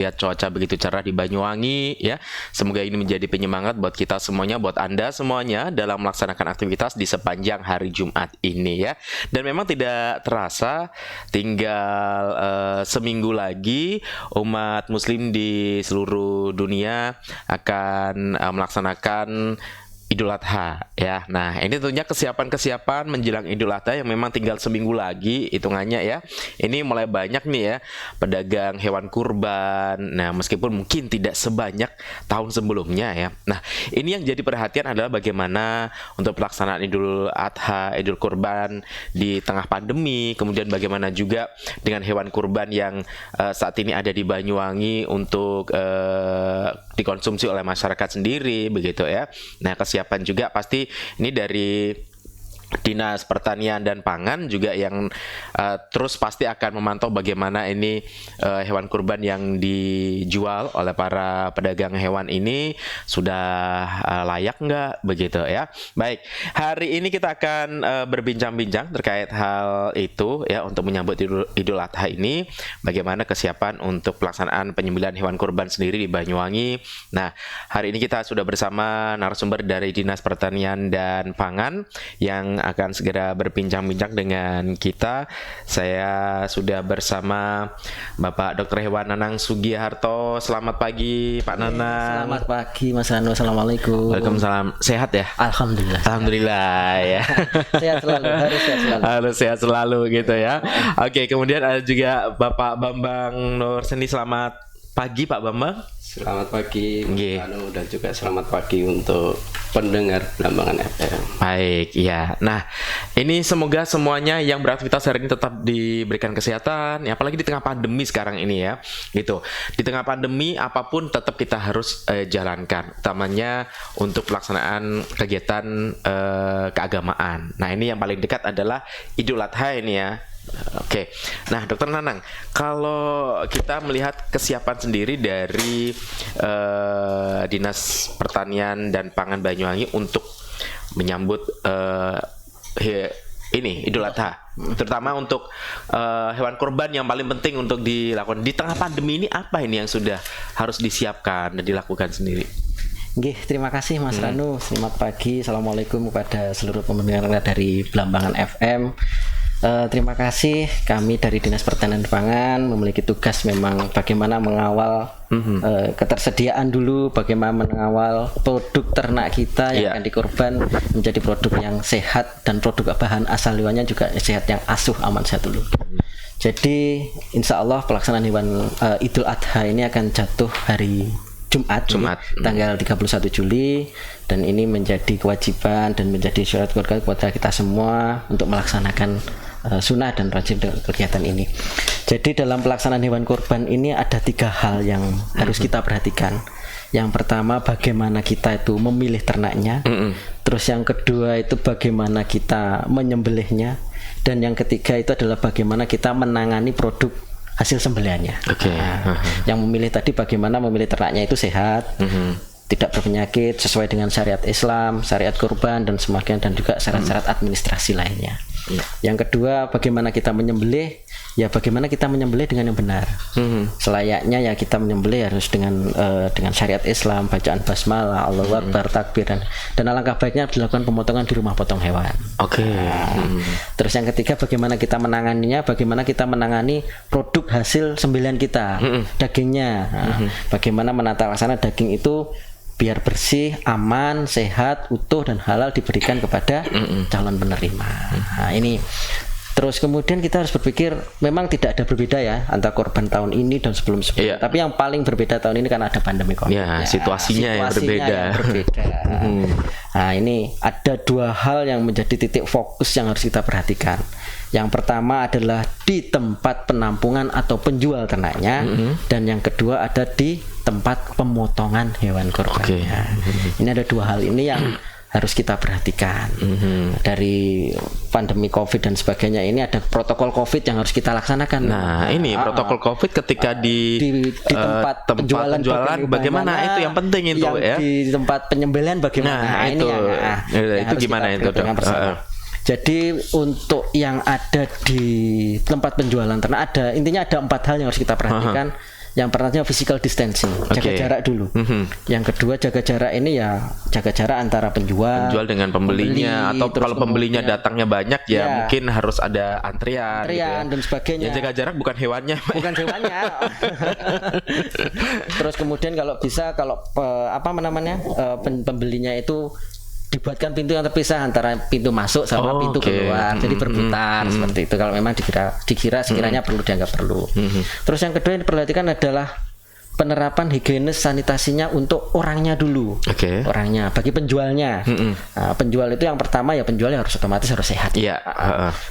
lihat cuaca begitu cerah di Banyuwangi ya. Semoga ini menjadi penyemangat buat kita semuanya, buat Anda semuanya dalam melaksanakan aktivitas di sepanjang hari Jumat ini ya. Dan memang tidak terasa tinggal seminggu lagi umat muslim di seluruh dunia akan melaksanakan Idul Adha ya. Nah, ini tentunya kesiapan-kesiapan menjelang Idul Adha yang memang tinggal seminggu lagi hitungannya ya. Ini mulai banyak nih ya pedagang hewan kurban. Nah, meskipun mungkin tidak sebanyak tahun sebelumnya ya. Nah, ini yang jadi perhatian adalah bagaimana untuk pelaksanaan Idul Adha, Idul Kurban di tengah pandemi, kemudian bagaimana juga dengan hewan kurban yang saat ini ada di Banyuwangi untuk dikonsumsi oleh masyarakat sendiri begitu ya. Nah, kesiapan juga pasti ini dari Dinas Pertanian dan Pangan juga yang terus pasti akan memantau bagaimana ini hewan kurban yang dijual oleh para pedagang hewan ini sudah layak nggak begitu ya. Baik, hari ini kita akan berbincang-bincang terkait hal itu ya untuk menyambut Idul Adha ini, bagaimana kesiapan untuk pelaksanaan penyembelihan hewan kurban sendiri di Banyuwangi. Nah, hari ini kita sudah bersama narasumber dari Dinas Pertanian dan Pangan yang akan segera berbincang-bincang dengan kita. Saya sudah bersama Bapak Dr. Hewan Nanang Sugiharto. Selamat pagi Pak Nanang. Selamat pagi Mas Rano. Assalamualaikum. Waalaikumsalam. Sehat ya? Alhamdulillah. Alhamdulillah ya. Sehat selalu. Harus sehat selalu. Harus sehat selalu gitu ya. Oke, kemudian ada juga Bapak Bambang Nur Seni. Selamat pagi Pak Bambang. Selamat pagi Anu, dan juga selamat pagi untuk pendengar Blambangan FM. Baik, ya. Nah, ini semoga semuanya yang beraktivitas hari ini tetap diberikan kesehatan, ya, apalagi di tengah pandemi sekarang ini ya. Gitu. Di tengah pandemi apapun tetap kita harus jalankan, utamanya untuk pelaksanaan kegiatan keagamaan. Nah, ini yang paling dekat adalah Idul Adha ini ya. Oke, nah Dokter Nanang, kalau kita melihat kesiapan sendiri dari Dinas Pertanian dan Pangan Banyuwangi untuk menyambut ini Idul Adha, terutama untuk hewan kurban yang paling penting untuk dilakukan di tengah pandemi ini, apa ini yang sudah harus disiapkan dan dilakukan sendiri? Nggih, terima kasih Mas Ranu. Selamat pagi, assalamualaikum kepada seluruh pendengar dari Blambangan FM. Terima kasih, kami dari Dinas Pertanian dan Pangan memiliki tugas memang bagaimana mengawal ketersediaan dulu, bagaimana mengawal produk ternak kita yang akan dikorban menjadi produk yang sehat dan produk bahan asal hewannya juga sehat, yang asuh aman sehat dulu. Jadi insya Allah pelaksanaan hewan Idul Adha ini akan jatuh hari Jumat. Tanggal 31 Juli, dan ini menjadi kewajiban dan menjadi syarat keluarga kepada kita semua untuk melaksanakan sunnah dan rajin dengan kegiatan ini. Jadi dalam pelaksanaan hewan kurban ini ada 3 hal yang harus kita perhatikan. Yang pertama, bagaimana kita itu memilih ternaknya. Terus yang kedua itu bagaimana kita menyembelihnya. Dan yang ketiga itu adalah bagaimana kita menangani produk hasil sembelihannya. Yang memilih tadi bagaimana memilih ternaknya itu sehat, tidak berpenyakit, sesuai dengan syariat Islam, syariat kurban dan sebagainya, dan juga syarat-syarat administrasi lainnya. Yang kedua, bagaimana kita menyembelih, ya bagaimana kita menyembelih dengan yang benar. Selayaknya ya kita menyembelih harus dengan syariat Islam, bacaan basmalah, Allahu Akbar, takbir, dan alangkah baiknya dilakukan pemotongan di rumah potong hewan. Terus yang ketiga, bagaimana kita menanganinya, bagaimana kita menangani produk hasil sembelihan kita, dagingnya. Bagaimana menata laksana daging itu biar bersih, aman, sehat, utuh dan halal diberikan kepada calon penerima. Nah, ini terus kemudian kita harus berpikir, memang tidak ada berbeda ya antara korban tahun ini dan sebelum-sebelumnya. Tapi yang paling berbeda tahun ini karena ada pandemi Covid. Situasinya yang berbeda. Nah, ini ada 2 hal yang menjadi titik fokus yang harus kita perhatikan. Yang pertama adalah di tempat penampungan atau penjual ternaknya, dan yang kedua ada di tempat pemotongan hewan kurbannya. Ini ada 2 hal ini yang harus kita perhatikan. Dari pandemi Covid dan sebagainya ini ada protokol Covid yang harus kita laksanakan. Nah, ini protokol Covid ketika di tempat penjualan bagaimana, itu yang penting itu ya. Di tempat penyembelihan bagaimana? Itu gimana itu, Dok? Jadi untuk yang ada di tempat penjualan ternak, intinya ada 4 hal yang harus kita perhatikan. Yang pertama physical distancing, jaga jarak dulu. Yang kedua jaga jarak ini ya jaga jarak antara penjual dengan pembelinya, atau terus kalau pembelinya datangnya banyak ya mungkin harus ada antrian gitu ya. dan sebagainya. Ya jaga jarak bukan hewannya. Bukan hewannya. Terus kemudian kalau bisa pembelinya itu dibuatkan pintu yang terpisah antara pintu masuk sama pintu keluar, jadi berputar seperti itu. Kalau memang dikira sekiranya perlu, dianggap perlu. Terus yang kedua yang diperhatikan adalah penerapan higienis sanitasinya untuk orangnya dulu. Orangnya, bagi penjualnya. Nah, penjual itu yang pertama ya penjualnya harus otomatis harus sehat.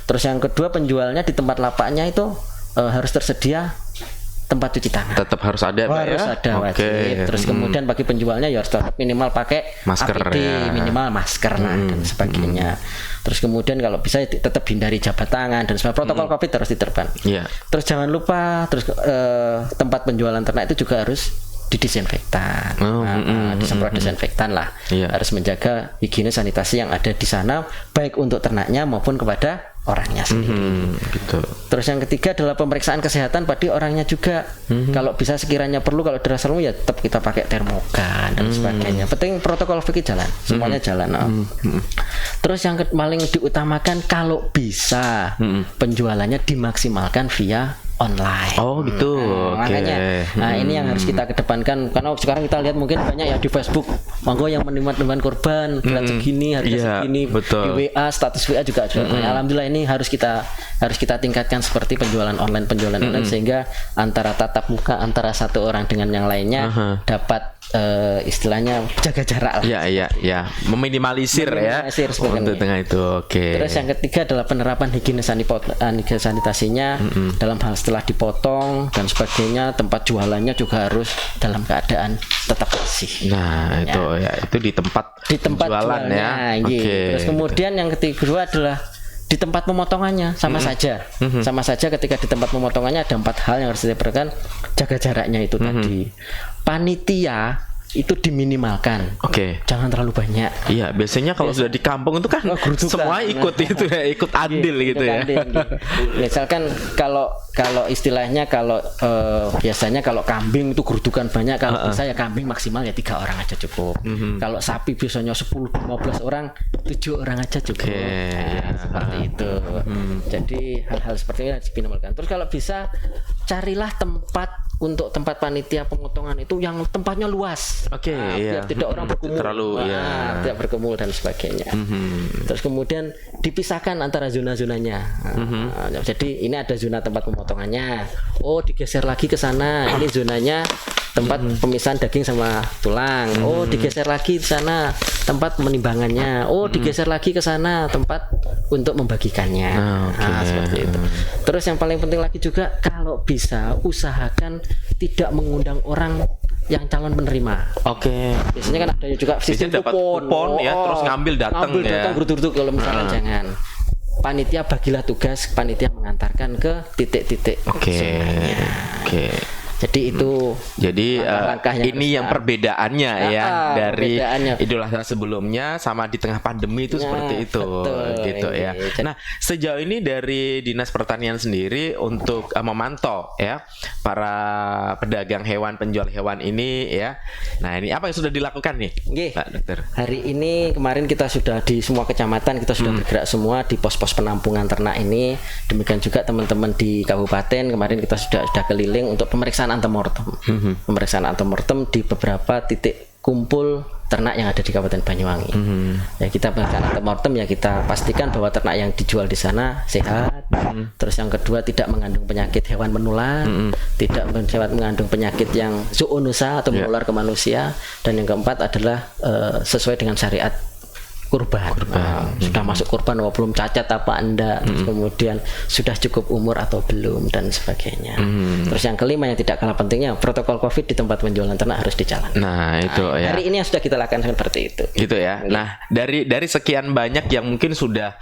Terus yang kedua penjualnya di tempat lapaknya itu harus tersedia tempat cuci tangan. Tetap harus ada, harus ada wajib. Terus kemudian bagi penjualnya ya harus tetap minimal pakai masker, APD, minimal masker dan sebagainya. Terus kemudian kalau bisa tetap hindari jabat tangan dan semua protokol COVID harus diterapkan. Terus jangan lupa tempat penjualan ternak itu juga harus didesinfektan, disemprot desinfektan lah. Harus menjaga higienis sanitasi yang ada di sana, baik untuk ternaknya maupun kepada orangnya sendiri. Gitu. Terus yang ketiga adalah pemeriksaan kesehatan pada orangnya juga. Kalau bisa sekiranya perlu, kalau dirasa perlu ya tetap kita pakai termogan dan sebagainya. Penting protokol fikih jalan, semuanya jalan. Terus yang paling diutamakan kalau bisa penjualannya dimaksimalkan via online. Makanya ini yang harus kita kedepankan, karena sekarang kita lihat mungkin banyak ya di Facebook, monggo yang menerima korban berat segini, harga segini, di WA, status WA juga alhamdulillah ini harus kita tingkatkan seperti penjualan online sehingga antara tatap muka antara satu orang dengan yang lainnya dapat istilahnya jaga jarak lah. Meminimalisir untuk tengah itu. Terus yang ketiga adalah penerapan higienis sanitasinya dalam hal setelah dipotong dan sebagainya, tempat jualannya juga harus dalam keadaan tetap bersih. Itu di tempat jualan ya. Terus kemudian yang ketiga adalah di tempat pemotongannya sama saja. Sama saja ketika di tempat pemotongannya ada 4 hal yang harus diperhatikan. Jaga jaraknya itu tadi. Panitia itu diminimalkan. Jangan terlalu banyak. Biasanya kalau sudah di kampung itu kan semua ikut itu ya, ikut andil gitu ya. Misalkan kalau istilahnya biasanya kalau kambing itu gerudukan banyak, kalau bisa ya kambing maksimal ya 3 orang aja cukup. Kalau sapi biasanya 10-15 orang, 7 orang aja cukup. Seperti itu. Jadi hal-hal seperti ini harus diminimalkan. Terus kalau bisa carilah tempat untuk tempat panitia pemotongan itu yang tempatnya luas. Biar tidak orang berkumpul, tidak berkumpul dan sebagainya. Terus kemudian dipisahkan antara zona-zonanya. Jadi ini ada zona tempat pemotongannya. Digeser lagi ke sana. Ini zonanya tempat pemisahan daging sama tulang. Digeser lagi ke sana tempat menimbangannya. Digeser lagi ke sana tempat untuk membagikannya. Seperti itu. Terus yang paling penting lagi juga, kalau bisa usahakan tidak mengundang orang yang calon penerima. Biasanya kan ada juga sistem kupon ya, terus ngambil datang berduduk. Kalau misalkan jangan, panitia bagilah tugas panitia mengantarkan ke titik-titik semuanya. Jadi itu ini yang perbedaannya dari Idul Adha sebelumnya sama di tengah pandemi itu seperti itu. Ya. Nah, sejauh ini dari Dinas Pertanian sendiri untuk memantau ya para pedagang hewan, penjual hewan ini ya. Nah, ini apa yang sudah dilakukan nih, Pak Dokter? Hari ini kemarin kita sudah di semua kecamatan kita sudah bergerak semua di pos-pos penampungan ternak ini. Demikian juga teman-teman di kabupaten kemarin kita sudah keliling untuk pemeriksaan antemortem. Pemeriksaan antemortem di beberapa titik kumpul ternak yang ada di Kabupaten Banyuwangi. Ya, kita pemeriksaan antemortem ya kita pastikan bahwa ternak yang dijual di sana sehat. Terus yang kedua tidak mengandung penyakit hewan menular, tidak mengandung penyakit yang zoonosa atau menular ke manusia, dan yang keempat adalah sesuai dengan syariat kurban. Sudah masuk kurban atau belum, cacat apa Anda, kemudian sudah cukup umur atau belum dan sebagainya. Terus yang kelima yang tidak kalah pentingnya, protokol COVID di tempat penjualan ternak harus dijalankan. Hari ini yang sudah kita lakukan seperti itu. Gitu ya. Nah, dari sekian banyak yang mungkin sudah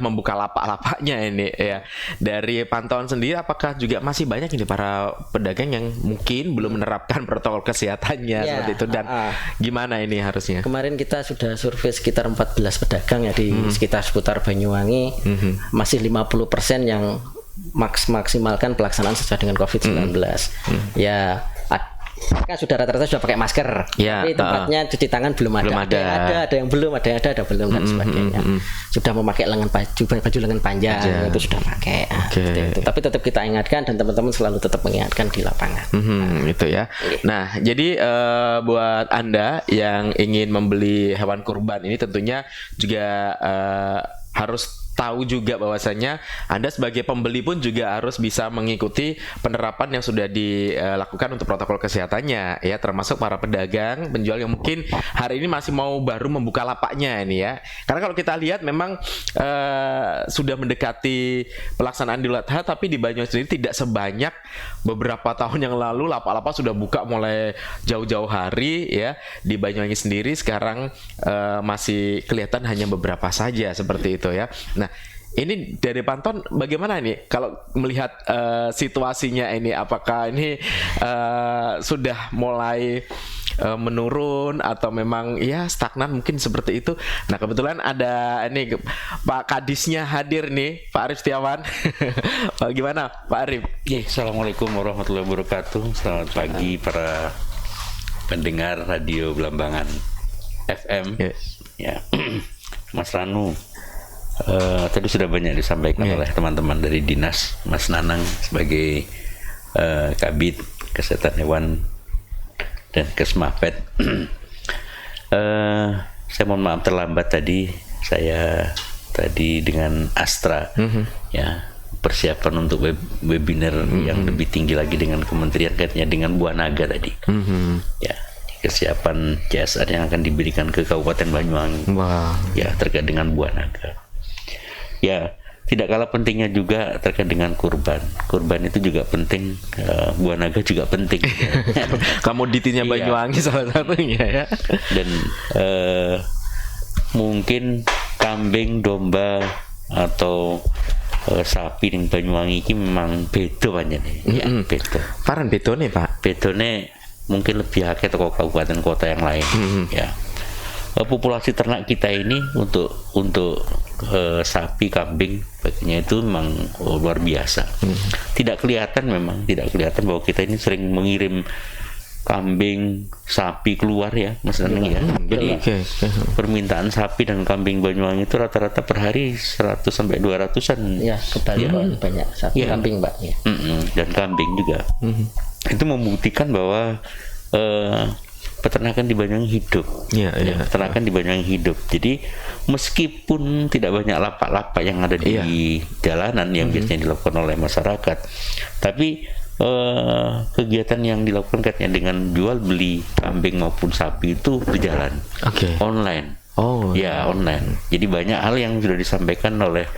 membuka lapak-lapaknya ini ya. Dari pantauan sendiri apakah juga masih banyak ini para pedagang yang mungkin belum menerapkan protokol kesehatannya seperti itu, dan gimana ini harusnya? Kemarin kita sudah survei sekitar 14 pedagang ya di sekitar seputar Banyuwangi. Masih 50% yang maksimalkan pelaksanaan sesuai dengan COVID-19. Ya kan sudah rata-rata sudah pakai masker, Ya, tapi tempatnya cuci tangan belum ada. Belum ada. Ada yang belum, ada belum dan sebagainya. Sudah memakai baju lengan panjang itu sudah pakai. Seperti itu. Tapi tetap kita ingatkan dan teman-teman selalu tetap mengingatkan di lapangan. Itu ya. Nah, jadi buat Anda yang ingin membeli hewan kurban ini tentunya juga harus tahu juga bahwasanya Anda sebagai pembeli pun juga harus bisa mengikuti penerapan yang sudah dilakukan untuk protokol kesehatannya ya, termasuk para pedagang, penjual yang mungkin hari ini masih mau baru membuka lapaknya ini ya. Karena kalau kita lihat memang sudah mendekati pelaksanaan Idul Adha, tapi di Banyuwangi sendiri tidak sebanyak beberapa tahun yang lalu. Lapak-lapak sudah buka mulai jauh-jauh hari ya. Di Banyuwangi sendiri sekarang masih kelihatan hanya beberapa saja seperti itu ya. Nah, ini dari pantauan bagaimana nih kalau melihat situasinya ini, apakah ini sudah mulai menurun atau memang ya stagnan mungkin seperti itu. Nah, kebetulan ada ini Pak Kadisnya hadir nih, Pak Arif Setiawan. Bagaimana Pak Arif? Assalamualaikum warahmatullahi wabarakatuh. Selamat pagi para pendengar radio Blambangan FM. Ya, Mas Ranu. Tadi sudah banyak disampaikan oleh teman-teman dari dinas, Mas Nanang sebagai Kabid Kesehatan Hewan dan Kesmapet. Saya mohon maaf terlambat tadi. Saya tadi dengan Astra ya, persiapan untuk webinar yang lebih tinggi lagi dengan kementerian kaitannya dengan Buah Naga tadi. Ya, kesiapan CSR yang akan diberikan ke Kabupaten Banyuwangi. Ya, terkait dengan Buah Naga. Ya, tidak kalah pentingnya juga terkait dengan kurban. Kurban itu juga penting, Buah Naga juga penting. Komoditinya Banyuwangi salah satunya ya. Dan mungkin kambing, domba atau sapi di Banyuwangi ini memang beda banyak nih. Ya, beda. Paran beda nih Pak. Bedanya mungkin lebih akeh toko kabupaten kota yang lain. Ya. Populasi ternak kita ini untuk sapi, kambing, baginya itu memang luar biasa. Tidak kelihatan bahwa kita ini sering mengirim kambing, sapi keluar ya, Mas Danang ya. Jadi permintaan sapi dan kambing Banyuwangi itu rata-rata per hari 100 sampai 200-an. Ya, kebalik banyak sapi, kambing, Mbak. Ya. Dan kambing juga. Itu membuktikan bahwa peternakan di Banyuwangi hidup. Peternakan di Banyuwangi hidup. Jadi meskipun tidak banyak lapak-lapak yang ada di jalanan yang biasanya dilakukan oleh masyarakat, tapi kegiatan yang dilakukan katanya dengan jual beli kambing maupun sapi itu berjalan online. Online. Jadi banyak hal yang sudah disampaikan oleh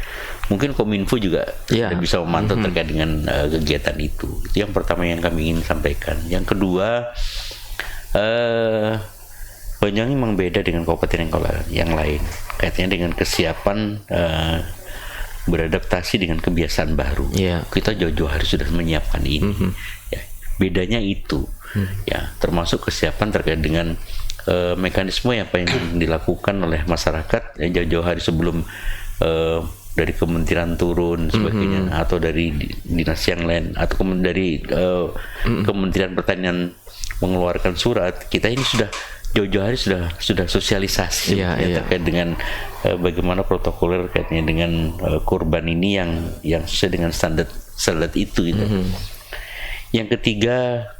mungkin Kominfo juga sudah bisa memantau terkait dengan kegiatan itu. Itu yang pertama yang kami ingin sampaikan. Yang kedua, Banyuwangi memang beda dengan kabupaten yang lain kaitannya dengan kesiapan beradaptasi dengan kebiasaan baru. Kita jauh-jauh hari sudah menyiapkan ini. Ya, bedanya itu ya, termasuk kesiapan terkait dengan mekanisme yang dilakukan oleh masyarakat ya, jauh-jauh hari sebelum dari kementerian turun sebagainya, atau dari dinas yang lain, atau dari Kementerian Pertanian mengeluarkan surat, kita ini sudah jauh-jauh hari sudah sosialisasi terkait dengan bagaimana protokoler kaitannya dengan kurban ini yang sesuai dengan standar itu gitu. Yang ketiga,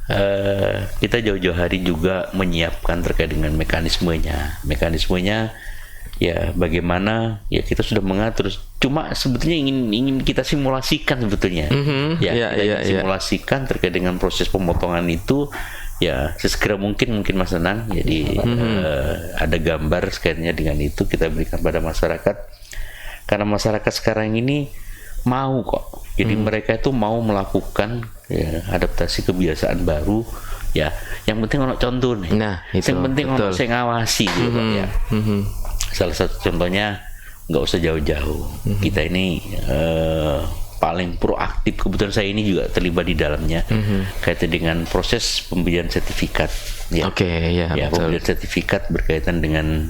kita jauh-jauh hari juga menyiapkan terkait dengan mekanismenya ya, bagaimana ya kita sudah mengatur, cuma sebetulnya ingin kita simulasikan sebetulnya. Simulasikan terkait dengan proses pemotongan itu ya sesegera mungkin Mas Nenang. Jadi ada gambar sekaliannya dengan itu kita berikan pada masyarakat, karena masyarakat sekarang ini mau kok. Jadi mereka itu mau melakukan adaptasi kebiasaan baru ya. Yang penting ono contoh nih. Yang penting ono sing ngawasi gitu Pak ya. Salah satu contohnya, nggak usah jauh-jauh. Kita ini paling proaktif, kebetulan saya ini juga terlibat di dalamnya kaitan dengan proses pemberian sertifikat. Pemberian sertifikat berkaitan dengan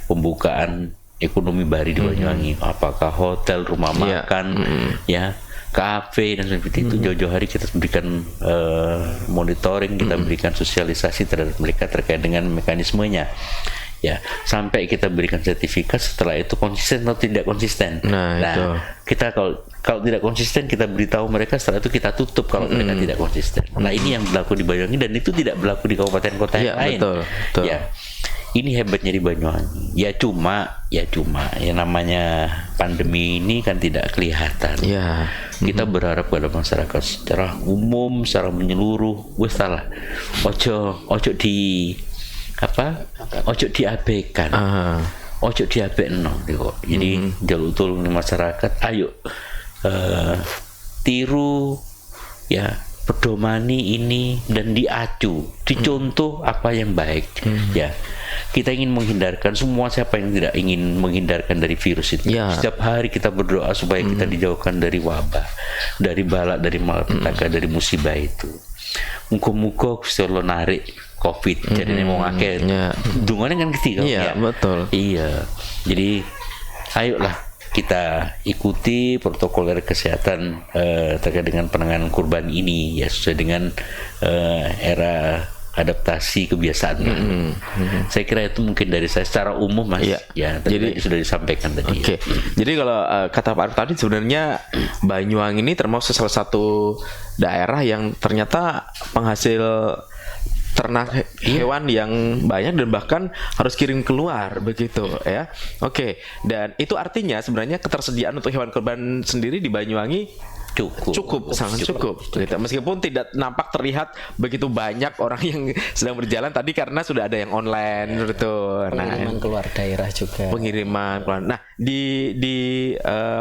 pembukaan ekonomi baru di Banyuwangi. Apakah hotel, rumah makan, ya, kafe dan seperti itu. Jauh-jauh hari kita berikan monitoring, kita berikan sosialisasi terhadap mereka terkait dengan mekanismenya. Ya, sampai kita berikan sertifikat, setelah itu konsisten atau tidak konsisten. Nah, itu. Kita kalau tidak konsisten, kita beritahu mereka, setelah itu kita tutup kalau mereka tidak konsisten. Nah, ini yang berlaku di Banyuwangi, dan itu tidak berlaku di kabupaten kota yang lain. Betul. Ya, ini hebatnya di Banyuwangi. Ya cuma yang namanya pandemi ini kan tidak kelihatan. Ya. Kita berharap pada masyarakat secara umum, secara menyeluruh, wes salah. Ojo diabaikan. Ojo diabaikan kok. Jadi jalur tolong masyarakat, ayo tiru ya, pedomani ini dan diacu, dicontoh apa yang baik. Ya, kita ingin menghindarkan semua, siapa yang tidak ingin menghindarkan dari virus itu. Setiap hari kita berdoa supaya kita dijauhkan dari wabah, dari balak, dari malapetaka, dari musibah itu. Muga-muga Gusti Allah narik COVID, jadi mau ngake. Dungannya kan gitu. Betul. Iya. Jadi ayolah kita ikuti protokol kesehatan terkait dengan penanganan kurban ini, ya, sesuai dengan era adaptasi kebiasaan. Saya kira itu mungkin dari saya secara umum, Mas. Ya, jadi sudah disampaikan tadi. Oke. Jadi kalau kata Pak Arif tadi, sebenarnya Banyuwangi ini termasuk salah satu daerah yang ternyata penghasil ternak hewan yang banyak dan bahkan harus kirim keluar begitu ya. Oke. Dan itu artinya sebenarnya ketersediaan untuk hewan kurban sendiri di Banyuwangi sangat cukup gitu. Meskipun tidak nampak terlihat begitu banyak orang yang sedang berjalan tadi karena sudah ada yang online gitu. Pengiriman keluar daerah juga. Pengiriman keluar. Nah, di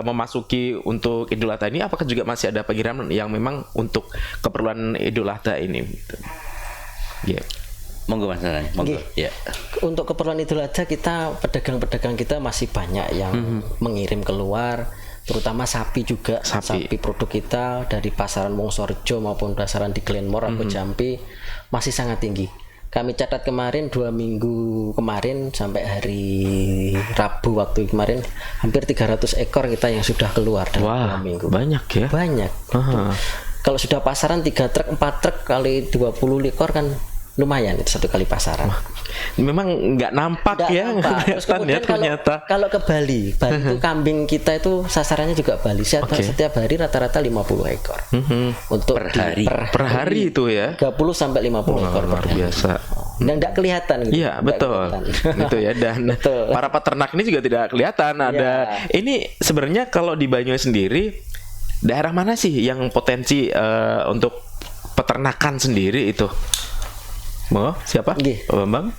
memasuki untuk Idul Adha ini, apakah juga masih ada pengiriman yang memang untuk keperluan Idul Adha ini gitu? Monggo Mas Nanang, monggo. Ya. Untuk keperluan Idul Adha kita, pedagang-pedagang kita masih banyak yang mengirim keluar, terutama sapi juga. Sapi produk kita dari pasaran Wongsorejo maupun pasaran di Glenmore atau Jampi masih sangat tinggi. Kami catat kemarin 2 minggu kemarin sampai hari Rabu waktu kemarin hampir 300 ekor kita yang sudah keluar dalam 2 minggu. Banyak ya? Banyak. Kalau sudah pasaran 3 truk 4 truk kali 20 ekor kan lumayan itu satu kali pasaran. Memang nggak nampak ya, Terus kemudian ternyata. Kalau ke Bali itu kambing kita itu sasarannya juga Bali. Setiap hari rata-rata 50 ekor. Untuk per hari itu ya. 30 sampai 50 ekor luar biasa. Dan nggak kelihatan gitu. Iya, betul. Gitu ya. Dan para peternak ini juga tidak kelihatan ada. Ini sebenarnya kalau di Banyuwangi sendiri, daerah mana sih yang potensi untuk peternakan sendiri itu? Siapa? Bambang?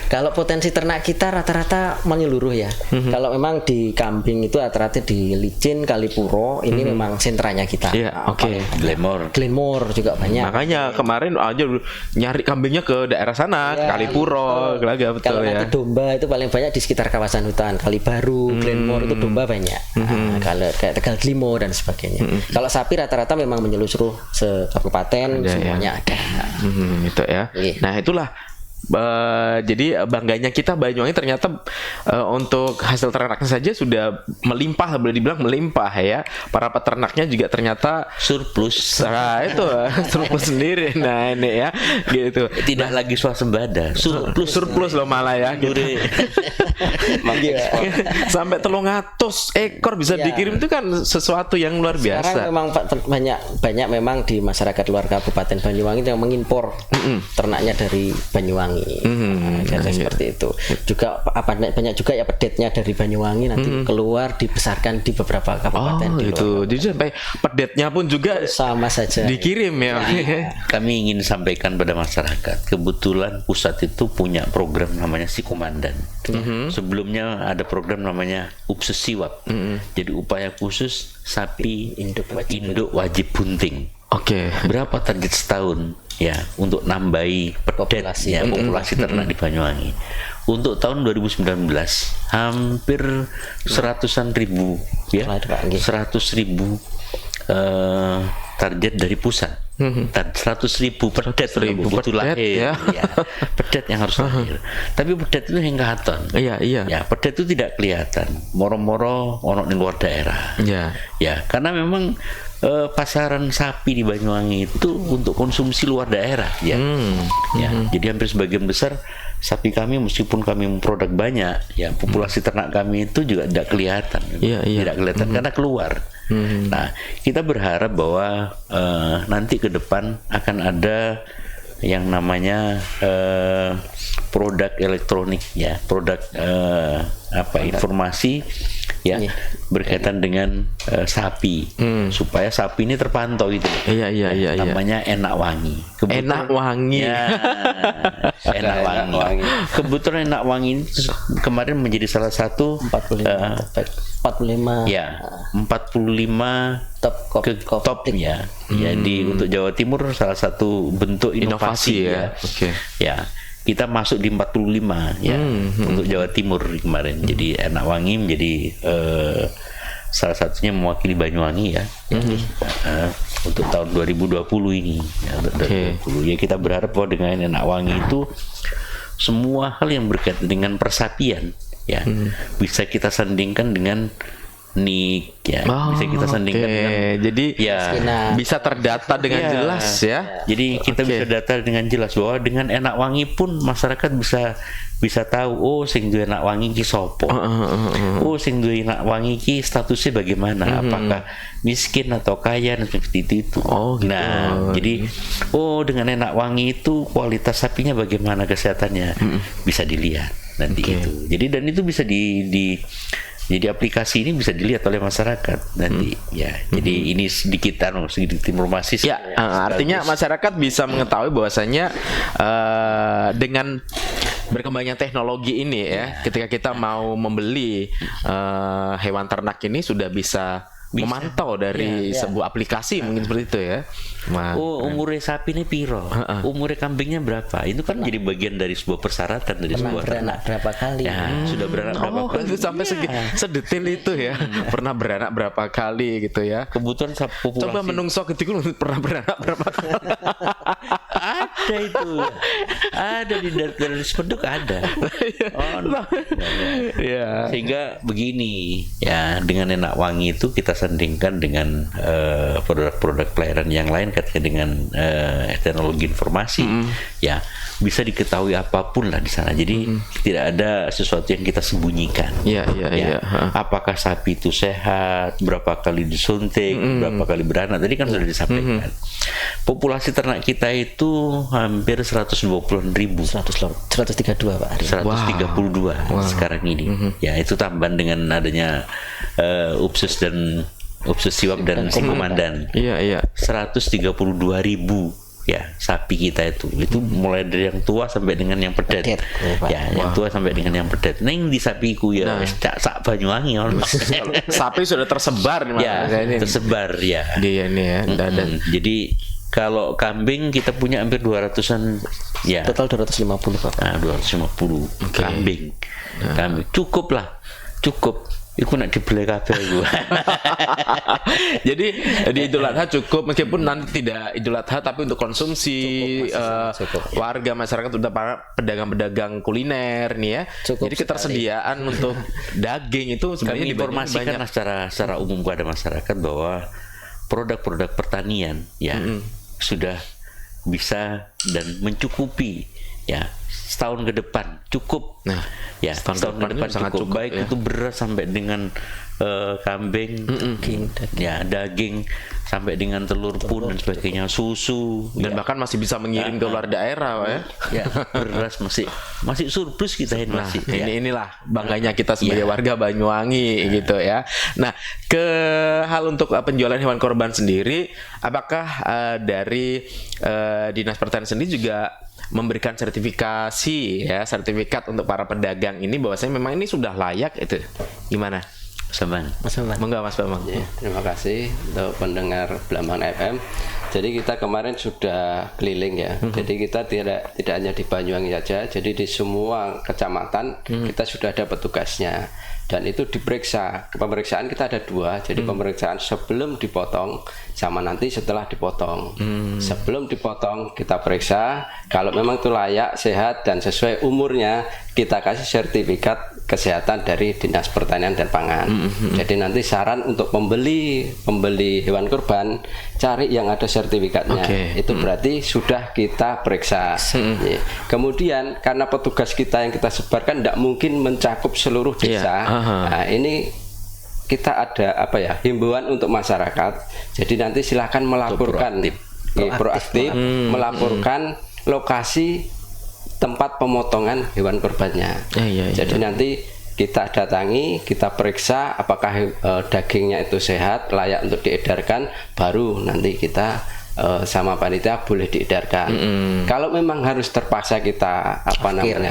Kalau potensi ternak kita rata-rata menyeluruh ya. Kalau memang di kambing itu rata-rata di Licin, Kalipuro, ini memang sentranya kita. Glenmore juga banyak. Makanya kemarin aja nyari kambingnya ke daerah sana, Kalipuro, Gelaga, betul. Kalau nanti domba itu paling banyak di sekitar kawasan hutan, Kalibaru, Glenmore itu domba banyak. Kalau kayak Tegal Glimo dan sebagainya. Kalau sapi rata-rata memang menyeluruh se-kabupaten, semuanya ada. Itu ya. Nah, itulah jadi bangganya kita Banyuwangi ternyata untuk hasil ternaknya saja sudah melimpah, boleh dibilang melimpah ya. Para peternaknya juga ternyata surplus. Nah, itu surplus sendiri. Nah, ini ya gitu. Tidak lagi swasembada, surplus loh malah ya gitu. Sampai 300 ekor bisa dikirim itu kan sesuatu yang luar biasa. Sekarang memang banyak memang di masyarakat luar Kabupaten Banyuwangi yang mengimpor ternaknya dari Banyuwangi. Seperti itu. Juga banyak juga ya pedetnya dari Banyuwangi nanti keluar dibesarkan di beberapa kabupaten di luar. Jadi sampai pedetnya pun juga sama saja dikirim ya. Kami ingin sampaikan pada masyarakat, kebetulan pusat itu punya program namanya Si Komandan. Sebelumnya ada program namanya Upsesiwap. Jadi upaya khusus sapi induk wajib bunting. Berapa target setahun ya untuk nambahi populasi ternak di Banyuwangi? Untuk tahun 2019 hampir 100-an ribu ya, 100.000 target dari pusat. Dan 100.000 pedet 100.000 begitu pedet, lahir. ya. Ya, pedet yang harus lahir. Tapi pedet itu hengkaton. Iya, iya. Ya, pedet itu tidak kelihatan. Moro-moro ono di luar daerah. Iya. Ya, karena memang pasaran sapi di Banyuwangi itu untuk konsumsi luar daerah, ya. Ya, jadi hampir sebagian besar sapi kami, meskipun kami produk banyak, ya populasi ternak kami itu juga tidak kelihatan, Iya, iya. tidak kelihatan karena keluar. Nah, kita berharap bahwa nanti ke depan akan ada yang namanya produk elektronik, ya, produk informasi, ya, berkaitan dengan sapi, supaya sapi ini terpantau itu. Iya, iya, iya, iya. Namanya Enak Wangi. Enak Wangi. Ya, Enak Wangi. Kebetulan Enak Wangi ini kemarin menjadi salah satu 45 ya 45 top ya. Jadi untuk Jawa Timur salah satu bentuk inovasi, ya. Oke. Ya, kita masuk di 45 ya untuk Jawa Timur kemarin. Jadi Enak Wangi menjadi salah satunya mewakili Banyuwangi, ya. Untuk tahun 2020 ini, ya, untuk 2020. Ya, kita berharap bahwa dengan Enak Wangi itu semua hal yang berkaitan dengan persapian, ya, bisa kita sandingkan dengan NIK, ya, bisa kita sandingkan dengan, jadi ya, bisa terdata dengan ya, jelas, ya. Jadi kita bisa data dengan jelas bahwa dengan Enak Wangi pun masyarakat bisa tahu, oh sing duwe Enak Wangi ki sopo, oh sing duwe Enak Wangi ki statusnya bagaimana, apakah miskin atau kaya, dan seperti itu. Oh, gitu. Nah, jadi dengan Enak Wangi itu kualitas sapinya bagaimana, kesehatannya bisa dilihat nanti itu. Jadi dan itu bisa jadi aplikasi ini bisa dilihat oleh masyarakat nanti, ya. Jadi ini sedikit informasi. Ya, artinya masyarakat bisa mengetahui bahwasanya dengan berkembangnya teknologi ini, ya, ketika kita mau membeli hewan ternak ini sudah bisa memantau dari sebuah aplikasi, mungkin seperti itu, ya. Umurnya sapi ini piro, umurnya kambingnya berapa, itu kan jadi bagian dari sebuah persyaratan dari sebuah beranak berapa kali, ya, sudah beranak berapa kali, itu sampai sedetil itu, ya. Pernah beranak berapa kali gitu, ya. Kebutuhan populasi. Coba menungso gitu pernah beranak berapa kali. Ada itu, ada di dari Spenduk ada. Ya. Sehingga begini, ya, dengan Enak Wangi itu kita sandingkan dengan produk-produk pelayanan yang lain kaitannya dengan teknologi informasi, ya, bisa diketahui apapun lah di sana. Jadi tidak ada sesuatu yang kita sembunyikan. Iya. Apakah sapi itu sehat, berapa kali disuntik, berapa kali beranak, tadi kan sudah disampaikan. Populasi ternak kita itu hampir 120.000. 132 Pak. 132 sekarang ini. Ya, itu tambahan dengan adanya Upsus Siwab dan si komandan. Iya. 132.000, ya, sapi kita itu mulai dari yang tua sampai dengan yang pedet. Yang tua sampai dengan yang pedet. Neng di sapiku, ya, sak Banyuwangi. Sapi sudah tersebar, ya, tersebar, ya. Dia ini, ya. Jadi kalau kambing kita punya hampir 200-an, ya. Total 250 Pak. Nah, 250 kambing. Kambing cukup. Iku nak dibeli kabeh iku. Jadi di Idul Adha cukup, meskipun nanti tidak Idul Adha, tapi untuk konsumsi cukup. warga masyarakat, untuk para pedagang-pedagang kuliner nih, ya. Cukup jadi ketersediaan untuk daging itu sebenarnya Kami informasikan secara umum kepada masyarakat bahwa produk-produk pertanian, ya, sudah bisa dan mencukupi, ya, setahun ke depan cukup. Nah, ya, setahun ke depan sangat cukup, baik, ya. itu beras sampai dengan kambing, daging sampai dengan telur pun dan sebagainya, susu, dan bahkan masih bisa mengirim ke luar daerah, Pak, ya. Ya, beras masih surplus kita ini. Nah, masih, ya. inilah bangganya kita sebagai warga Banyuwangi, gitu, ya. Nah, ke hal untuk penjualan hewan korban sendiri, apakah dari Dinas Pertanian sendiri juga memberikan sertifikat untuk para pedagang ini bahwasanya memang ini sudah layak, itu gimana? Mas Bambang. Monggo Mas Bambang. Ya, terima kasih untuk pendengar Blambangan FM. Jadi kita kemarin sudah keliling ya. Jadi kita tidak hanya di Banyuwangi saja. Jadi di semua kecamatan kita sudah ada petugasnya. Dan itu diperiksa. Pemeriksaan kita ada 2. Jadi pemeriksaan sebelum dipotong sama nanti setelah dipotong. Sebelum dipotong kita periksa. Kalau memang itu layak, sehat dan sesuai umurnya, kita kasih sertifikat kesehatan dari Dinas Pertanian dan Pangan. Jadi nanti saran untuk pembeli hewan kurban, cari yang ada sertifikatnya. Itu berarti sudah kita periksa. Kemudian karena petugas kita yang kita sebarkan tidak mungkin mencakup seluruh desa. Nah, ini kita ada himbauan untuk masyarakat. Jadi nanti silakan melaporkan proaktif melaporkan lokasi tempat pemotongan hewan kurbannya. Jadi nanti kita datangi, kita periksa apakah dagingnya itu sehat, layak untuk diedarkan, baru nanti kita sama panitia boleh diedarkan. Kalau memang harus terpaksa kita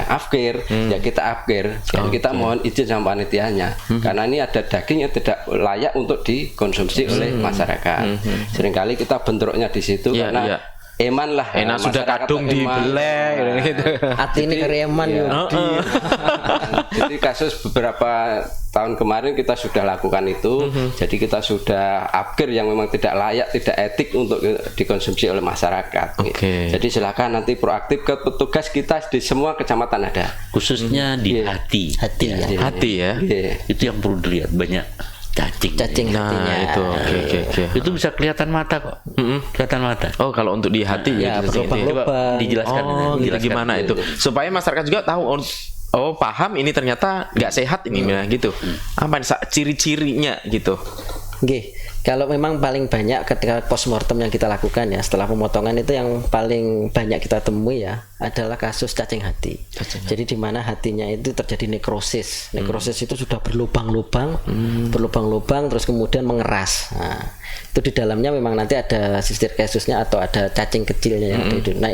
afkir, ya kita afkir. Dan kita mohon izin sama panitianya, karena ini ada daging yang tidak layak untuk dikonsumsi oleh masyarakat. Seringkali kita bentroknya di situ karena eman lah, enak sudah kadung dibeleh gitu. Hati ini kereman ya. Jadi kasus beberapa tahun kemarin kita sudah lakukan itu. Jadi kita sudah afkir yang memang tidak layak, tidak etik untuk dikonsumsi oleh masyarakat. Jadi silakan nanti proaktif ke petugas kita di semua kecamatan ada. Khususnya di hati ya. Itu yang perlu dilihat, banyak cacing hatinya. Itu itu bisa kelihatan mata kok. Kelihatan mata. Oh, kalau untuk di hati ya berlubang-lubang. Dijelaskan. Gimana itu supaya masyarakat juga tahu. Oh, paham ini ternyata nggak sehat ini gitu. Apa ciri-cirinya gitu? Kalau memang paling banyak ketika postmortem yang kita lakukan ya setelah pemotongan, itu yang paling banyak kita temui ya adalah kasus cacing hati. Jadi di mana hatinya itu terjadi nekrosis. Nekrosis itu sudah berlubang-lubang, terus kemudian mengeras. Nah, itu di dalamnya memang nanti ada sistir kasusnya atau ada cacing kecilnya yang ada itu. Nah,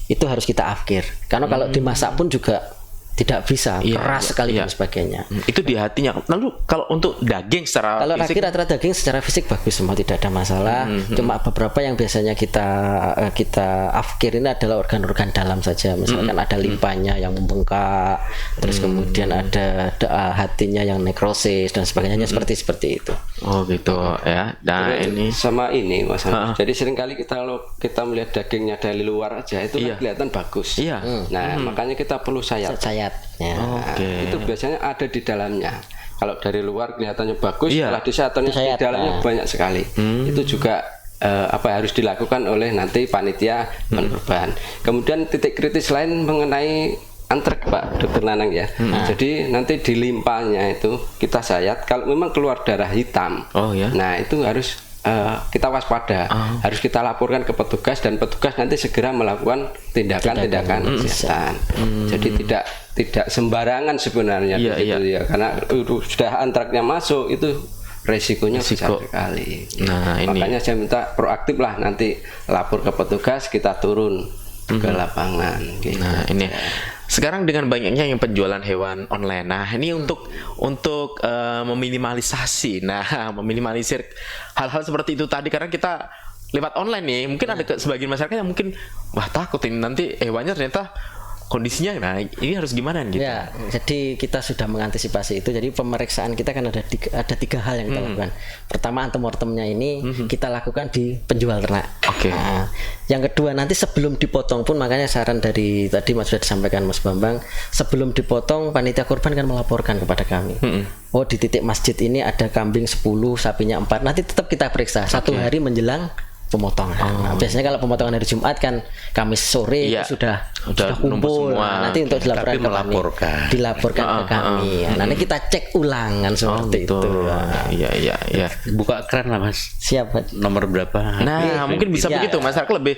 itu harus kita afkir. Karena kalau dimasak pun juga tidak bisa, keras sekali dan sebagainya. Itu di hatinya. Lalu kalau untuk daging secara kalau fisik, rata-rata daging secara fisik bagus semua, tidak ada masalah. Cuma beberapa yang biasanya kita afkir ini adalah organ-organ dalam saja. Misalkan ada limpanya yang membengkak, terus kemudian ada hatinya yang nekrosis dan sebagainya, seperti itu. Oh gitu ya. Nah, ini sama ini Mas. Jadi seringkali kita melihat dagingnya dari luar aja itu kan kelihatan bagus. Nah, makanya kita perlu sayat. Itu biasanya ada di dalamnya. Kalau dari luar kelihatannya bagus, setelah disayat di dalamnya banyak sekali. Itu juga harus dilakukan oleh nanti panitia kurban. Kemudian titik kritis lain mengenai antrek Pak Dokter Nanang ya. Jadi nanti di limpanya itu kita sayat, kalau memang keluar darah hitam. Nah, itu harus kita waspada, harus kita laporkan ke petugas dan petugas nanti segera melakukan tindakan kesehatan. Jadi tidak sembarangan sebenarnya ya, karena sudah antraknya masuk itu resikonya besar sekali. Makanya saya minta proaktif lah, nanti lapor ke petugas, kita turun ke lapangan. Gitu. Nah, ini sekarang dengan banyaknya yang penjualan hewan online. Nah, ini untuk meminimalisasi. Nah, meminimalisir hal-hal seperti itu tadi, karena kita lewat online nih, mungkin ada sebagian masyarakat yang mungkin takut ini nanti hewannya ternyata kondisinya, nah ini harus gimana gitu? Ya, jadi kita sudah mengantisipasi itu. Jadi pemeriksaan kita kan ada 3 hal yang kita lakukan. Pertama, antemortemnya ini kita lakukan di penjual ternak. Nah, yang kedua, nanti sebelum dipotong pun, makanya saran dari tadi sudah disampaikan Mas Bambang, sebelum dipotong panitia kurban kan melaporkan kepada kami. Oh, di titik masjid ini ada kambing 10, sapinya 4. Nanti tetap kita periksa 1 hari menjelang pemotongan. Nah, biasanya kalau pemotongan hari Jumat kan Kamis sore itu sudah kumpul. Nah, nanti untuk dilaporkan ke kami. Nanti kita cek ulangan seperti itu. Iya. Buka keran lah Mas. Siapa? Nomor berapa? Nah, mungkin bisa begitu. Masyarakat lebih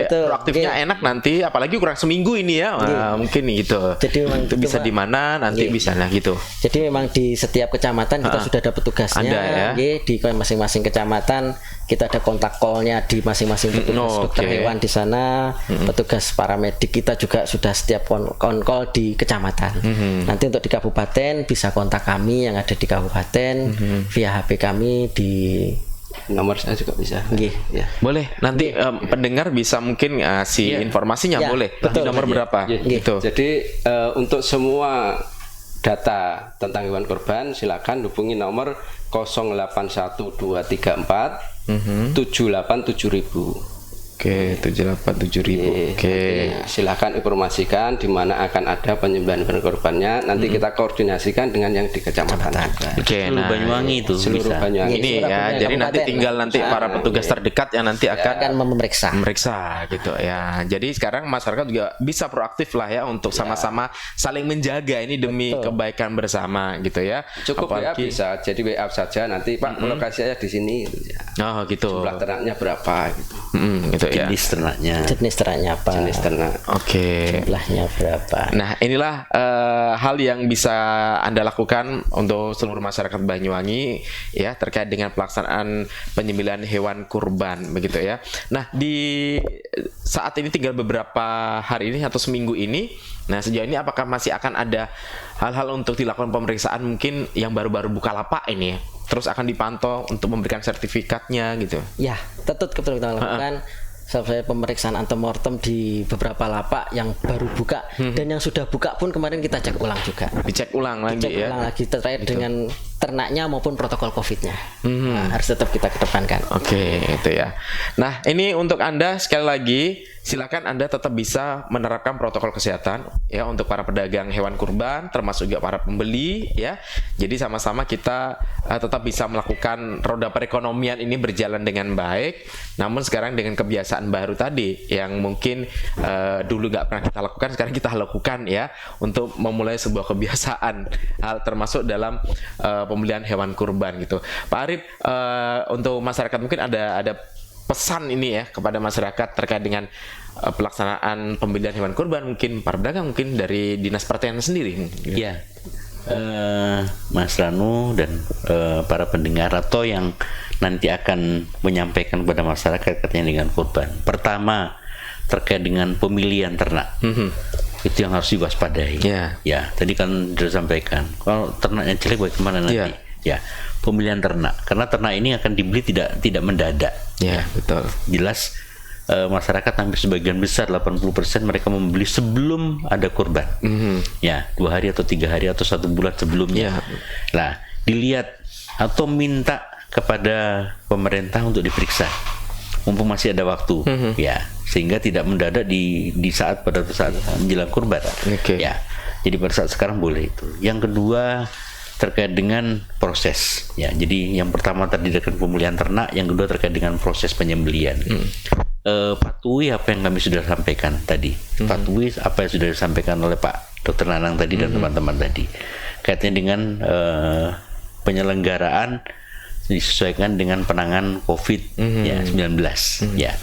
proaktifnya enak nanti, apalagi kurang seminggu ini ya. Mungkin gitu. Jadi memang itu bisa di mana nanti bisa gitu. Jadi memang di setiap kecamatan kita sudah ada petugasnya. Di masing-masing kecamatan kita ada kontak call-nya di masing-masing petugas dokter hewan di sana, petugas para medik kita juga sudah setiap on-call di kecamatan. Nanti untuk di kabupaten bisa kontak kami yang ada di kabupaten via HP kami di Nomor saya juga bisa. Nggih. Ya. Boleh nanti pendengar bisa mungkin ngasih informasinya, Ya, boleh. Di betul. nomor berapa? Ya. Gitu. Jadi untuk semua data tentang hewan kurban silakan hubungi nomor 081234 787.000. Oke, 787.000. Oke. Silakan informasikan di mana akan ada penyembelihan hewan kurbannya. Nanti kita koordinasikan dengan yang di kecamatan juga. Oke, Seluruh nah Banyuwangi itu Seluruh bisa. Banyuwangi. ini Surabaya, ya, jadi nanti kabupaten. tinggal nanti para petugas terdekat yang nanti akan memeriksa. memeriksa gitu ya. Jadi sekarang masyarakat juga bisa proaktif lah ya untuk sama-sama saling menjaga ini demi kebaikan bersama gitu ya. Cukup WA bisa, jadi WA saja nanti Pak lokasi saya di sini gitu ya. Oh gitu. Jumlah ternaknya berapa gitu. Gitu ya. Jenis ternaknya. Jenis ternaknya apa? Jenis ternak. Oke. Jumlahnya berapa? Nah, inilah hal yang bisa Anda lakukan untuk seluruh masyarakat Banyuwangi ya terkait dengan pelaksanaan penyembelihan hewan kurban begitu ya. Nah, di saat ini tinggal beberapa hari ini atau seminggu ini, nah sejauh ini apakah masih akan ada hal-hal untuk dilakukan pemeriksaan mungkin yang baru-baru buka lapak ini ya? Terus akan dipantau untuk memberikan sertifikatnya gitu. Ya, tetap kita lakukan sampai pemeriksaan antemortem di beberapa lapak yang baru buka dan yang sudah buka pun kemarin kita cek ulang juga. Dicek ulang lagi Cek ya. ulang lagi terkait dengan ternaknya maupun protokol COVID-nya. Nah, harus tetap kita kedepankan. Oke, itu ya. Nah, ini untuk Anda sekali lagi, silakan Anda tetap bisa menerapkan protokol kesehatan ya untuk para pedagang hewan kurban, termasuk juga para pembeli ya. Jadi sama-sama kita tetap bisa melakukan roda perekonomian ini berjalan dengan baik. Namun sekarang dengan kebiasaan baru tadi yang mungkin dulu nggak pernah kita lakukan, sekarang kita lakukan ya untuk memulai sebuah kebiasaan hal termasuk dalam pembelian hewan kurban gitu. Pak Arif, untuk masyarakat mungkin ada pesan ini ya kepada masyarakat terkait dengan pelaksanaan pembelian hewan kurban, mungkin para pedagang, mungkin dari Dinas Pertanian sendiri. Ya, Mas Ranu dan para pendengar atau yang nanti akan menyampaikan kepada masyarakat terkait dengan kurban. Pertama, terkait dengan pemilihan ternak. Itu yang harus diwaspadai. Ya. Ya, tadi kan sudah sampaikan. Kalau ternaknya jelek bagaimana nanti? Ya. Ya, pemilihan ternak. Karena ternak ini akan dibeli tidak mendadak. Ya, betul. Jelas masyarakat hampir sebagian besar 80% mereka membeli sebelum ada kurban. Ya, 2 hari atau 3 hari atau 1 bulan sebelumnya. Ya. Nah, dilihat atau minta kepada pemerintah untuk diperiksa mumpung masih ada waktu, ya, sehingga tidak mendadak di saat menjelang kurban. Oke. Ya, jadi pada saat sekarang boleh itu. Yang kedua terkait dengan proses, ya. Jadi yang pertama tadi terkait pemulihan ternak, yang kedua terkait dengan proses penyembelihan. Patuhi apa yang kami sudah sampaikan tadi. Patuhi apa yang sudah disampaikan oleh Pak Dr. Nanang tadi dan teman-teman tadi. Kaitannya dengan penyelenggaraan disesuaikan dengan penanganan COVID-19 ya,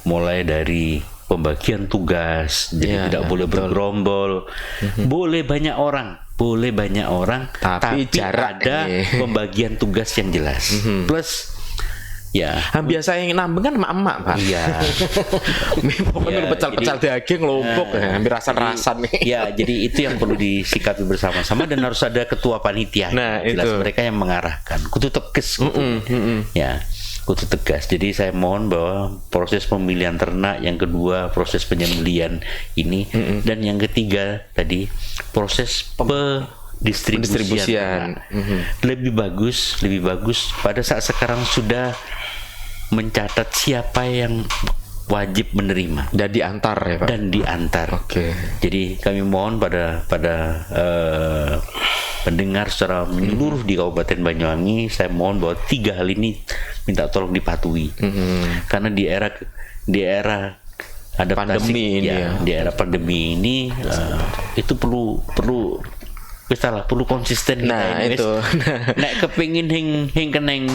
mulai dari pembagian tugas, jadi tidak boleh bergerombol, boleh banyak orang, tapi jarak ada ini. pembagian tugas yang jelas, plus ya. Biasa yang nambeng kan emak-emak, Pak. Iya. Pokoknya Ya, pecel-pecel daging lompok ya, hampir rasan-rasan nih. Ya, jadi itu yang perlu disikapi bersama-sama dan harus ada ketua panitia. Nah, Jelas itu. mereka yang mengarahkan. Kudu tegas gitu. Ya, kudu tegas. Jadi saya mohon bahwa proses pemilihan ternak, yang kedua proses penyembelihan ini, dan yang ketiga tadi proses pendistribusian. Lebih bagus pada saat sekarang sudah mencatat siapa yang wajib menerima Dan diantar ya, Pak. dan diantar. Oke. Jadi kami mohon pada pendengar secara menyeluruh di Kabupaten Banyuwangi, saya mohon bahwa 3 hal ini minta tolong dipatuhi. Karena di era adaptasi Pandemi ini ya. di era pandemi ini itu perlu konsisten kita Nah, ini, itu. Nek kepingin hing keneng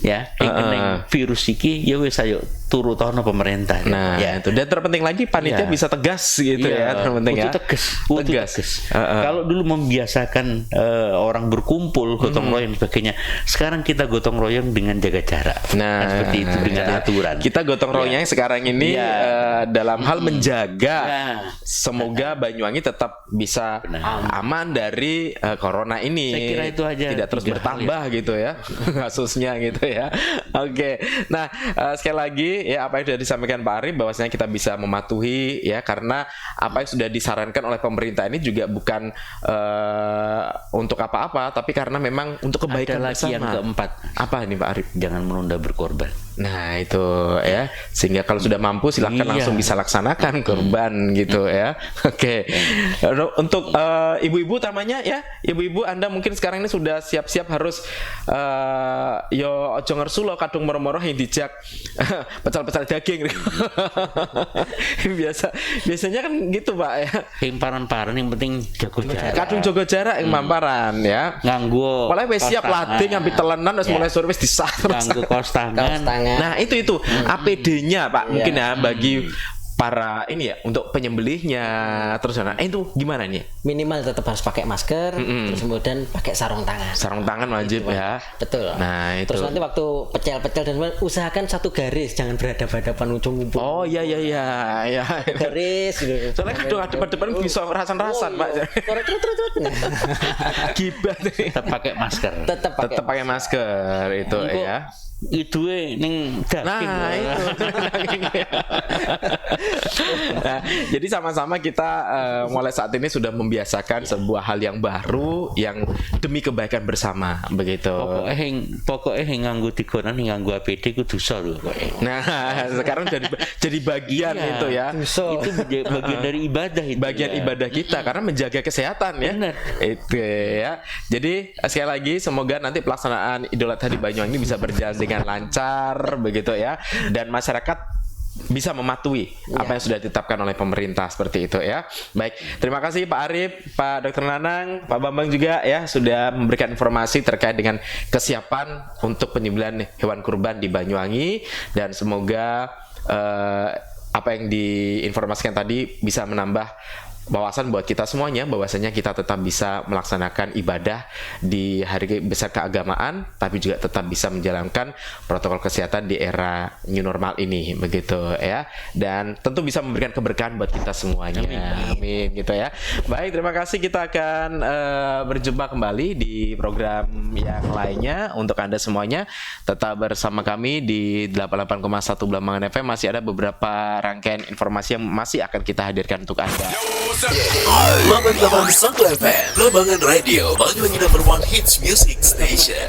ya yang virus iki ya wis ayo turu tono pemerintah. Nah, ya itu. Dan terpenting lagi panitia bisa tegas gitu ya, terpenting ya. Tegas. Kalau dulu membiasakan orang berkumpul gotong royong sebagainya, sekarang kita gotong royong dengan jaga jarak. Nah, seperti itu dengan aturan. Kita gotong royongnya sekarang ini dalam hal menjaga semoga Banyuwangi tetap bisa aman dari corona ini. Saya kira itu aja. Tidak terus bertambah gitu ya kasusnya gitu ya. Oke. Nah, sekali lagi ya apa yang sudah disampaikan Pak Arif bahwasanya kita bisa mematuhi ya karena apa yang sudah disarankan oleh pemerintah ini juga bukan untuk apa-apa tapi karena memang untuk kebaikan ada lagi bersama. Yang keempat, apa ini Pak Arif? Jangan menunda berkorban. Nah itu ya sehingga kalau sudah mampu silahkan langsung bisa laksanakan kurban gitu ya. Oke. Untuk ibu-ibu utamanya ya ibu-ibu Anda mungkin sekarang ini sudah siap-siap harus yo ojo ngersulo kadung moro-moro yang dijak pecal-pecal daging. Biasanya kan gitu Pak ya. Himparan-paran yang penting jago jarak. Kadung jaga jarak yang mamparan ya. Nganggo. Mulai wis siap lading ngambil telenan wis mulai sore wis disahur. Nganggo kaos tangan. Nah itu APD-nya Pak mungkin ya bagi para ini ya untuk penyembelihnya terus itu gimana nih? Minimal tetap harus pakai masker, terus kemudian pakai sarung tangan. Sarung tangan wajib ya. Betul. Nah itu. Terus nanti waktu pecel-pecel dan usahakan satu garis, jangan berhadapan-hadapan ujung-ujung. Oh iya. Garis. Gitu. Soalnya kadang depan-depan bisa rasan-rasan Pak. Gibah. Tetap pakai masker. Tetap pakai masker itu ya. Itu ning daging. Nah, itu. Nah, jadi sama-sama kita mulai saat ini sudah membiasakan sebuah hal yang baru yang demi kebaikan bersama begitu. Pokoknya nganggo digonan nganggo APD ku dosa lho pokoke. Nah, sekarang jadi bagian itu ya. Itu bagian dari ibadah itu. Bagian ibadah kita karena menjaga kesehatan ya. Benar. Itu ya. Jadi sekali lagi semoga nanti pelaksanaan Idul Adha di Banyuwangi bisa berjalan dengan lancar begitu ya dan masyarakat bisa mematuhi apa yang sudah ditetapkan oleh pemerintah seperti itu ya. Baik, terima kasih Pak Arif, Pak Dr. Nanang, Pak Bambang juga ya sudah memberikan informasi terkait dengan kesiapan untuk penyembelihan hewan kurban di Banyuwangi dan semoga apa yang diinformasikan tadi bisa menambah wawasan buat kita semuanya bahwasanya kita tetap bisa melaksanakan ibadah di hari besar keagamaan tapi juga tetap bisa menjalankan protokol kesehatan di era new normal ini begitu ya dan tentu bisa memberikan keberkahan buat kita semuanya. Amin gitu ya. Baik, terima kasih, kita akan berjumpa kembali di program yang lainnya. Untuk Anda semuanya tetap bersama kami di 88,1 Blambangan FM. Masih ada beberapa rangkaian informasi yang masih akan kita hadirkan untuk Anda. 88.1 FM Blambangan Radio, Banyuwangi #1 Hits Music Station.